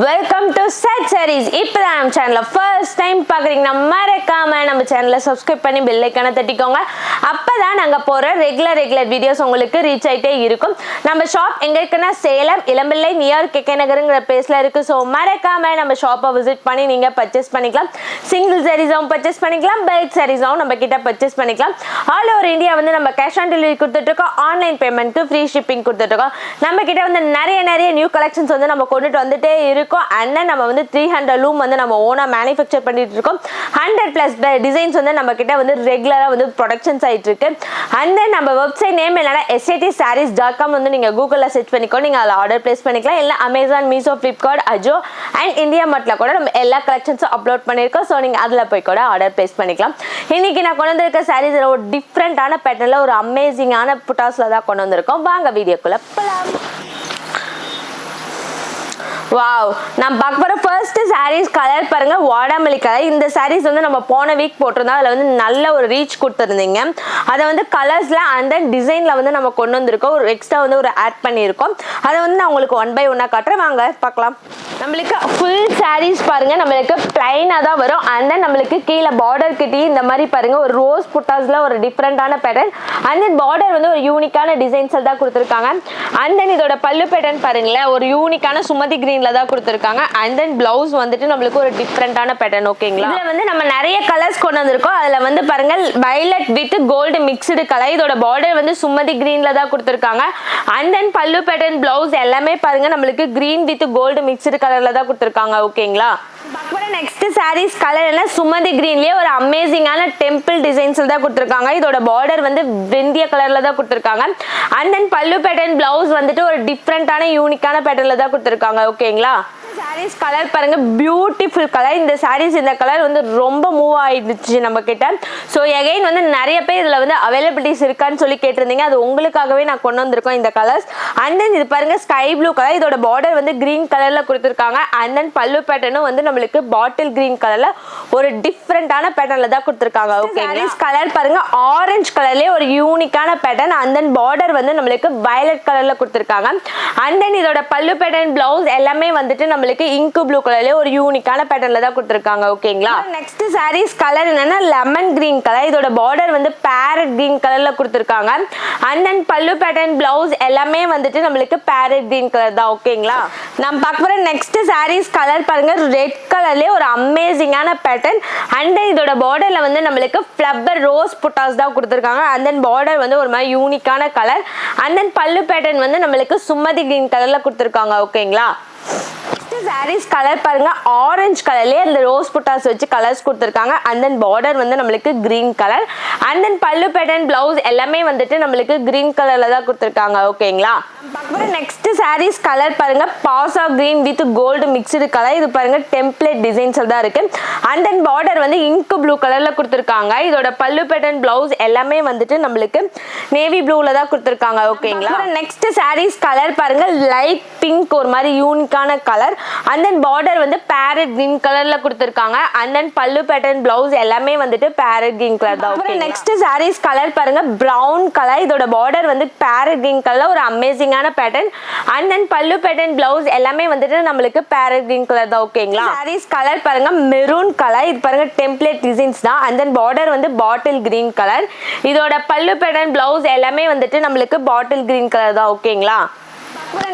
Welcome to Set Series. இப்போ தான் நம்ம சேனலை ஃபர்ஸ்ட் டைம் பார்க்குறீங்கன்னா மறக்காம நம்ம சேனலை சப்ஸ்கிரைப் பண்ணி பெல் ஐக்கானை தட்டிக்கோங்க. அப்போ தான் நாங்கள் போகிற ரெகுலர் வீடியோஸ் உங்களுக்கு ரீச் ஆகிட்டே இருக்கும். நம்ம ஷாப் எங்கே இருக்குன்னா சேலம் இளம்பிள்ளை நியர் கே நகருங்கிற பிளேஸில் இருக்குது. ஸோ மறக்காம நம்ம ஷாப்பை விசிட் பண்ணி நீங்கள் பர்ச்சேஸ் பண்ணிக்கலாம். சிங்கிள் சாரீஸாகவும் பர்ச்சேஸ் பண்ணிக்கலாம், பல்க் சாரீஸாகவும் நம்ம கிட்ட பர்ச்சேஸ் பண்ணிக்கலாம். ஆல் ஓவர் இந்தியா வந்து நம்ம கேஷ் ஆன் டெலிவரி கொடுத்துட்ருக்கோம். ஆன்லைன் பேமெண்ட்டு ஃப்ரீ ஷிப்பிங் கொடுத்துட்ருக்கோம். நம்ம கிட்ட வந்து நிறைய நியூ கலெக்ஷன்ஸ் வந்து நம்ம கொண்டுட்டு வந்துட்டே இருக்கும். And then நம்ம வந்து 300 லூம் வந்து நம்ம ஓனா மேனுஃபேக்சர் பண்ணிட்டு இருக்கோம். 100+ டிசைன்ஸ் வந்து நம்ம கிட்ட வந்து ரெகுலரா வந்து ப்ரொடக்ஷன்ஸ் ஆயிட்டு இருக்கு. And then நம்ம வெப்சைட் நேம் என்னன்னா satsarees.com வந்து நீங்க கூகுள்ல சர்ச் பண்ணிக்கோ, நீங்க அதுல ஆர்டர் பிளேஸ் பண்ணிக்கலாம். இல்ல Amazon, Meesho, Flipkart, Ajio and India மார்ட்ல கூட நம்ம எல்லா கலெக்ஷன்ஸும் அப்லோட் பண்ணிருக்கோம். ஸோ நீங்க அதுல போய் கூட ஆர்டர் பிளேஸ் பண்ணிக்கலாம். இன்னைக்கு நான் கொண்டு வந்திருக்க சாரீஸ் ஒரு டிஃப்ரெண்டான பேட்டர்ன்ல ஒரு அமேசிங்கான புட்டாஸ்ல தான் கொண்டு வந்திருக்கோம். வாங்க வீடியோக்குள்ள போலாம். வாவ், நான் பார்க்க போகிற ஃபர்ஸ்ட் சாரீஸ் கலர் பாருங்க, வாடாமல்லி கலர். இந்த சாரீஸ் வந்து நம்ம போன வீக் போட்டிருந்தோம். அதில் வந்து நல்ல ஒரு ரீச் கொடுத்துருந்தீங்க. அதை வந்து கலர்ஸில் அந்த டிசைனில் வந்து நம்ம கொண்டு வந்திருக்கோம். ஒரு எக்ஸ்ட்ரா வந்து ஒரு ஆட் பண்ணியிருக்கோம். அதை வந்து நான் உங்களுக்கு 1 by 1 காட்டுறேன். வாங்க பார்க்கலாம். நம்மளுக்கு ஃபுல் சாரீஸ் பாருங்க, நம்மளுக்கு பிளைனாக தான் வரும். அந்த நம்மளுக்கு கீழே பார்டர் கிட்டே இந்த மாதிரி பாருங்க ஒரு ரோஸ் புட்டாஸ்ல ஒரு டிஃப்ரெண்டான பேட்டர்ன். அண்ட் தென் பார்டர் வந்து ஒரு யூனிக்கான டிசைன்ஸ் தான் கொடுத்துருக்காங்க. அண்ட் தென் இதோட பல்லு பேட்டர்ன் பாருங்களேன், ஒரு யூனிக்கான சுமதி கிரீன்ல தான் கொடுத்துருக்காங்க. அண்ட் தென் பிளவுஸ் வந்துட்டு நம்மளுக்கு ஒரு டிஃப்ரெண்டான பேட்டர்ன். ஓகேங்களா, இதுல வந்து நம்ம நிறைய கலர்ஸ் கொண்டு வந்திருக்கோம். அதுல வந்து பாருங்க violet with gold mixed colour. இதோட பார்டர் வந்து சுமதி கிரீன்ல தான் கொடுத்துருக்காங்க. அண்ட் தென் பல்லு பேட்டர்ன் பிளவுஸ் எல்லாமே பாருங்க நம்மளுக்கு கிரீன் வித் கோல்டு மிக்ஸ்டு கலர்ல தான் கொடுத்துருக்காங்க. ஓகேங்களா, நெக்ஸ்ட் சாரீஸ் கலர் என்ன சுமதி கிரீன்லயே ஒரு அமேசிங்கான டெம்பிள் டிசைன்ஸ்ல தான் கொடுத்துருக்காங்க. இதோட பார்டர் வந்து வெந்திய கலர்ல தான் கொடுத்துருக்காங்க. அண்ட் தென் பல்லு பேட்டர்ன் பிளவுஸ் வந்துட்டு ஒரு டிஃப்ரெண்டான யூனிக்கான பேட்டர்ன்ல தான் கொடுத்துருக்காங்க. ஓகேங்களா, சாரீஸ் கலர் பாருங்க, பியூட்டிஃபுல் கலர். இந்த சாரீஸ் இந்த கலர் வந்து ரொம்ப மூவ் ஆயிடுச்சு நம்ம கிட்ட. ஸோ எகைன் வந்து நிறைய பேர் இதுல வந்து அவைலபிலிட்டிஸ் இருக்கான்னு சொல்லி கேட்டிருந்தீங்க. அது உங்களுக்காகவே நான் கொண்டு வந்திருக்கோம் இந்த கலர்ஸ். அண்ட் தென் இது பாருங்க ஸ்கை ப்ளூ கலர். இதோட பார்டர் வந்து கிரீன் கலர்ல கொடுத்துருக்காங்க. அண்ட் தென் பல்லு பேட்டர்னும் வந்து நம்மளுக்கு பாட்டில் கிரீன் கலர்ல ஒரு டிஃப்ரெண்டான பேட்டர்ன்ல தான் கொடுத்துருக்காங்க. ஓகே, சாரீஸ் கலர் பாருங்க ஆரஞ்சு கலர்லயே ஒரு யூனிக்கான பேட்டர்ன். அண்ட் தென் பார்டர் வந்து நம்மளுக்கு வயலட் கலர்ல கொடுத்துருக்காங்க. அண்ட் தென் இதோட பல்லு பேட்டர்ன் பிளவுஸ் எல்லாமே வந்துட்டு நம்மளுக்கு இங்கு ப்ளூ கலர்ல ஒரு யூனிக்கான பேட்டர்ன்ல தான் கொடுத்துருக்காங்க. ஓகேங்களா, நெக்ஸ்ட் சாரீஸ் கலர் என்னன்னா லெமன் கிரீன் கலர். இதோட பார்டர் வந்து பேரட் கிரீன் கலர்ல கொடுத்துருக்காங்க. அண்ட் தென் பல்லு பேட்டர்ன் பிளவுஸ் எல்லாமே வந்துட்டு நம்மளுக்கு பேரட் கிரீன் கலர் தான். ஓகேங்களா, நம்ம பார்க்க போற நெக்ஸ்ட் சாரீஸ் கலர் பாருங்க ரெட் கலர்லயே ஒரு அமேசிங்கான பேட்டர்ன். அண்ட் தென் இதோட பார்டர்ல வந்து நம்மளுக்கு ஃப்ளவர் ரோஸ் புட்டாஸ் தான் கொடுத்துருக்காங்க. அண்ட் தென் பார்டர் வந்து ஒரு மாதிரி யூனிக்கான கலர். அண்ட் தென் பல்லு பேட்டர்ன் வந்து நம்மளுக்கு சுமதி கிரீன் கலர்ல கொடுத்துருக்காங்க. ஓகேங்களா, சாரீஸ் கலர் பாருங்க ஆரஞ்சு கலர்லயே அந்த ரோஸ் புட்டாஸ் வச்சு கலர்ஸ் கொடுத்துருக்காங்க. அண்ட் தென் பார்டர் வந்து நம்மளுக்கு கிரீன் கலர். அண்ட் தென் பல்லு பேட்டர்ன் பிளவுஸ் எல்லாமே வந்துட்டு நம்மளுக்கு கிரீன் கலர்ல தான் கொடுத்துருக்காங்க. ஓகேங்களா, நெக்ஸ்ட் சாரீஸ் கலர் பாருங்க பாசா green with gold mixed colour. இது பாருங்க டெம்ப்ளேட் டிசைன்ஸ் தான் இருக்கு. அண்ட் தென் பார்டர் வந்து இங்கு ப்ளூ கலர்ல கொடுத்துருக்காங்க. இதோட பல்லு பேட்டர்ன் பிளவுஸ் எல்லாமே வந்துட்டு நம்மளுக்கு நேவி ப்ளூல தான் கொடுத்துருக்காங்க. ஓகேங்களா, நெக்ஸ்ட் சாரீஸ் கலர் பாருங்க லைட் பிங்க் ஒரு மாதிரி யூனிக்கான கலர். அண்ட் தென் பார்டர் வந்து பேரட் கிரீன் கலர்ல கொடுத்துருக்காங்க. அண்ட் தென் பல்லு பேட்டர்ன் பிளவுஸ் எல்லாமே வந்துட்டு பேரட் கிரீன் கலர் தான். ஓகே, நெக்ஸ்ட் சாரீஸ் கலர் பாருங்க பிரவுன் கலர். இதோட பார்டர் வந்து பேரட் கிரீன் கலர் ஒரு அமேசிங்கான பேட்டர்ன். அண்ட் தென் பல்லு பேட்டர்ன் பிளவுஸ் எல்லாமே வந்துட்டு நம்மளுக்கு பேரட் கிரீன் கலர் தான். ஓகேங்களா, சாரீஸ் கலர் பாருங்க மெரூன் கலர். இது பாருங்க டெம்ப்ளேட் டிசைன்ஸ் தான். அண்ட் தென் பார்டர் வந்து பாட்டில் கிரீன் கலர். இதோட பல்லு பேட்டர்ன் பிளவுஸ் எல்லாமே வந்துட்டு நம்மளுக்கு பாட்டில் கிரீன் கலர் தான். ஓகேங்களா,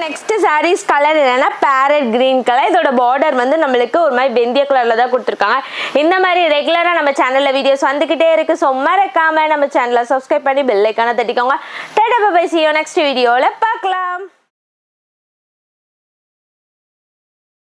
நெக்ஸ்ட் சாரீஸ் கலர் என்னன்னா பேரட் கிரீன் கலர். இதோட பார்டர் வந்து நம்மளுக்கு ஒரு மாதிரி வெந்திய கலர்ல தான் கொடுத்துருக்காங்க. இந்த மாதிரி ரெகுலரா நம்ம சேனல்ல வீடியோஸ் வந்துகிட்டே இருக்கு. ஸோ மறக்காம நம்ம சேனலை சப்ஸ்கிரைப் பண்ணி பெல் ஐக்கானை தட்டிக்கோங்க. Ta ta bye bye, see you next வீடியோல.